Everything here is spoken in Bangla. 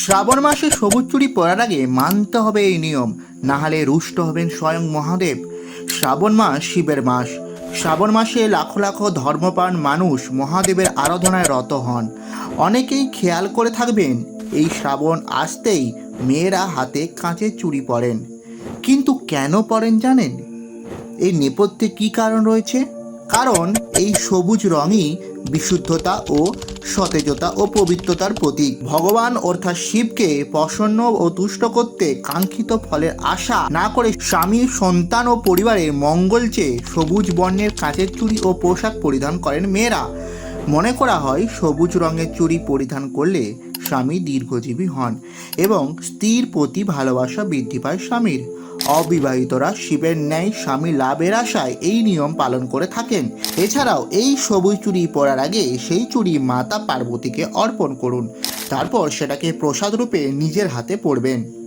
শ্রাবণ মাসে সবুজ চুড়ি পরার আগে মানতে হবে এই নিয়ম, না হলে রুষ্ট হবেন স্বয়ং মহাদেব। শ্রাবণ মাস শিবের মাস। শ্রাবণ মাসে লাখো লাখো ধর্মপ্রাণ মানুষ মহাদেবের আরাধনায় রত হন। অনেকেই খেয়াল করে থাকবেন, এই শ্রাবণ আসতেই মেয়েরা হাতে কাঁচের চুড়ি পরেন। কিন্তু কেন পরেন জানেন? এই নেপথ্যে কী কারণ রয়েছে? কারণ এই সবুজ রঙই বিশুদ্ধতা ও সতেজতা ও পবিত্রতার প্রতীক। ভগবান অর্থাৎ শিবকে প্রসন্ন ও তুষ্ট করতে কাঙ্ক্ষিত ফলের আশা না করে স্বামী, সন্তান ও পরিবারের মঙ্গল চেয়ে সবুজ বর্ণের কাঁচের চুড়ি ও পোশাক পরিধান করেন মেয়েরা। মনে করা হয় সবুজ রঙের চুড়ি পরিধান করলে স্বামী দীর্ঘজীবী হন এবং স্ত্রীর প্রতি ভালোবাসা বৃদ্ধি পায় স্বামীর। অবিবাহিতরা শিবের ন্যায় স্বামী লাভের আশায় এই নিয়ম পালন করে থাকেন। এছাড়াও এই সবুজ চুড়ি পরার আগে সেই চুড়ি মাতা পার্বতীকে অর্পণ করুন, তারপর সেটাকে প্রসাদ রূপে নিজের হাতে পরবেন।